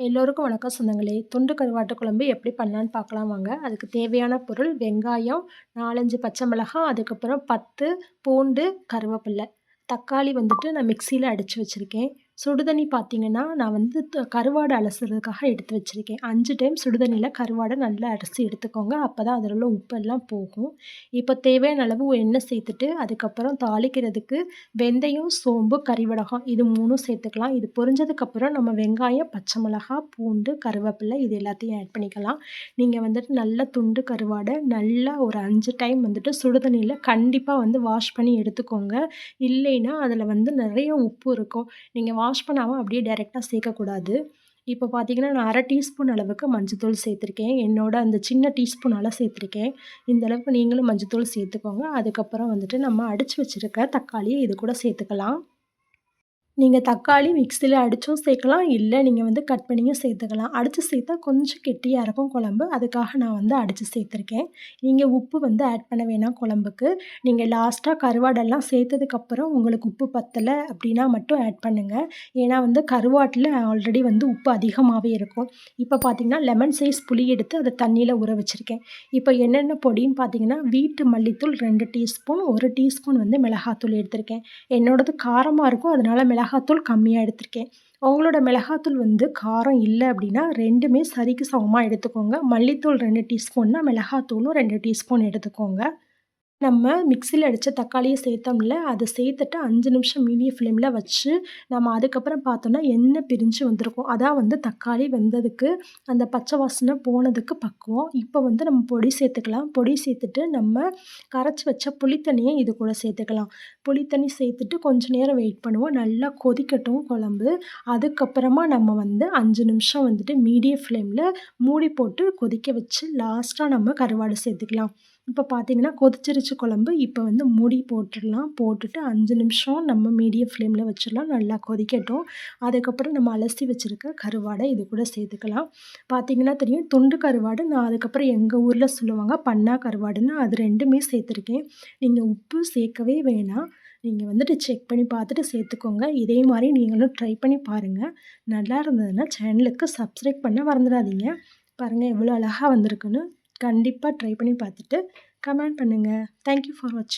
எல்லோருக்கும் வணக்கம் சொந்தங்களே! துண்டு கருவாட்டு குழம்பு எப்படி பண்ணலான்னு பார்க்கலாம் வாங்க. அதுக்கு தேவையான பொருள் வெங்காயம், 4, 5 பச்சை மிளகாய், அதுக்கப்புறம் 10 பூண்டு, கருவேப்பிலை. தக்காளி வந்துட்டு நான் மிக்ஸியில அடிச்சு வச்சிருக்கேன். சுடுதண்ணி பார்த்தீங்கன்னா, நான் வந்து கருவாடு அலசுறதுக்காக எடுத்து வச்சிருக்கேன். 5 டைம் சுடுதண்ணியில கருவாட நல்லா அலசி எடுத்துக்கோங்க. அப்பதான் அதில உள்ள உப்பெல்லாம் போகும். இப்போ தேவையான அளவு எண்ணெய் சேர்த்துட்டு, அதுக்கப்புறம் தாளிக்கிறதுக்கு வெந்தயம், சோம்பு, கறிவடகம் இது 3ம் சேர்த்துக்கலாம். இது பொரிஞ்சதுக்கப்புறம் நம்ம வெங்காயம், பச்சை மிளகாய், பூண்டு, கருவேப்பிலை இது எல்லாத்தையும் ஆட் பண்ணிக்கலாம். நீங்க வந்துட்டு நல்லா துண்டு கருவாட நல்லா ஒரு 5 டைம் வந்துட்டு சுடுதண்ணியில கண்டிப்பா வந்து வாஷ் பண்ணி எடுத்துக்கோங்க. இல்லைன்னா, அதில வந்து நெறைய உப்பு இருக்கும். நீங்க வாஷ் பண்ணாம அப்படியே டைரக்ட்டா சேர்க்கக்கூடாது. இப்போ பார்த்தீங்கன்னா, நான் 1/2 டீஸ்பூன் அளவுக்கு மஞ்சத்தூள் சேர்த்துருக்கேன். என்னோட அந்த சின்ன டீஸ்பூனால சேர்த்துருக்கேன். இந்த அளவுக்கு நீங்களும் மஞ்சத்தூள் சேர்த்துக்கோங்க. அதுக்கப்புறம் வந்துட்டு நம்ம அடிச்சு வச்சிருக்க தக்காளிய இது கூட சேர்த்துக்கலாம். நீங்க தக்காளி மிக்ஸில அடிச்சும் சேர்க்கலாம். இல்ல நீங்க வந்து கட் பண்ணியும் சேர்த்துக்கலாம். அடிச்சு சேர்த்தா கொஞ்சம் கெட்டியா இருக்கும் குழம்பு. அதுக்காக நான் வந்து அடிச்சு சேர்த்துருக்கேன். நீங்க உப்பு வந்து ஆட் பண்ண வேணாம் குழம்புக்கு. நீங்க லாஸ்ட்டா கருவாடெல்லாம் சேர்த்ததுக்கப்புறம் உங்களுக்கு உப்பு பத்தல அப்டின்னா மட்டும் ஆட் பண்ணுங்க. ஏன்னா வந்து கருவாட்டுல ஆல்ரெடி வந்து உப்பு அதிகமாவே இருக்கும். இப்ப பார்த்தீங்கன்னா, லெமன் சைஸ் புளி எடுத்து அத தண்ணீல ஊற வச்சிருக்கேன். இப்ப என்னென்ன பொடின்னு பார்த்தீங்கன்னா, வீட்டு மல்லித்தூள் 2 டீஸ்பூன், 1 டீஸ்பூன் வந்து மிளகாத்தூள் எடுத்திருக்கேன். என்னோடது காரமா இருக்கும். அதனால மிளகாத்தூள் கம்மியா எடுத்திருக்கேன். உங்களோட மிளகாத்தூள் வந்து காரம் இல்ல அப்டின்னா 2மே சரிக்கு சமமா எடுத்துக்கோங்க. மல்லித்தூள் 2 டீஸ்பூன்னா, மிளகாத்தூளும் 2 டீஸ்பூன் எடுத்துக்கோங்க. நம்ம மிக்ஸில அடிச்ச தக்காளிய சேர்த்தோம்ல, அத சேர்த்துட்டு 5 நிமிஷம் மீடியம் ஃப்ளேம்ல வச்சு, நம்ம அதுக்கப்புறம் பார்த்தோம்னா, எண்ணெய் பிரிஞ்சு வந்திருக்கும். அதான் வந்து தக்காளி வெந்ததுக்கு, அந்த பச்சை வாசனை போனதுக்கு பக்குவம். இப்போ வந்து நம்ம பொடி சேர்த்துக்கலாம். பொடி சேர்த்துட்டு, நம்ம கரைச்சு வச்ச புளி தண்ணிய இது கூட சேர்த்துக்கலாம். புளி தண்ணி சேர்த்துட்டு கொஞ்ச நேரம் வெயிட் பண்ணுவோம். நல்லா கொதிக்கட்டும் குழம்பு. அதுக்கப்புறமா நம்ம வந்து 5 நிமிஷம் வந்துட்டு மீடியம் ஃப்ளேம்ல மூடி போட்டு கொதிக்க வச்சு, லாஸ்ட்டா நம்ம கருவாடு சேர்த்துக்கலாம். இப்ப பார்த்தீங்கன்னா, கொதிச்சிருச்சு குழம்பு. இப்ப வந்து மூடி போட்டுறலாம். போட்டுட்டு 5 நிமிஷம் நம்ம மீடியம் ஃப்ளேம்ல வச்சிடலாம். நல்லா கொதிக்கட்டும். அதுக்கப்புறம் நம்ம அலசி வச்சிருக்க கருவாட இது கூட சேர்த்துக்கலாம். பார்த்தீங்கன்னா தெரியும், துண்டு கருவாடு நான் அதுக்கப்புறம் எங்க ஊர்ல சொல்லுவாங்க பண்ணா கருவாடுன்னு. அது 2மே சேர்த்துருக்கேன். நீங்க உப்பு சேர்க்கவே வேணாம். நீங்க வந்துட்டு செக் பண்ணி பார்த்துட்டு சேர்த்துக்கோங்க. இதே மாரி நீங்களும் ட்ரை பண்ணி பாருங்க. நல்லா இருந்ததுன்னா சேனலுக்கு சப்ஸ்கிரைப் பண்ண மறந்துடாதீங்க. பாருங்க எவ்வளோ அழகா வந்திருக்குன்னு. கண்டிப்பா ட்ரை பண்ணி பார்த்துட்டு கமெண்ட் பண்ணுங்க. தேங்க் யூ ஃபார் வாட்சிங்.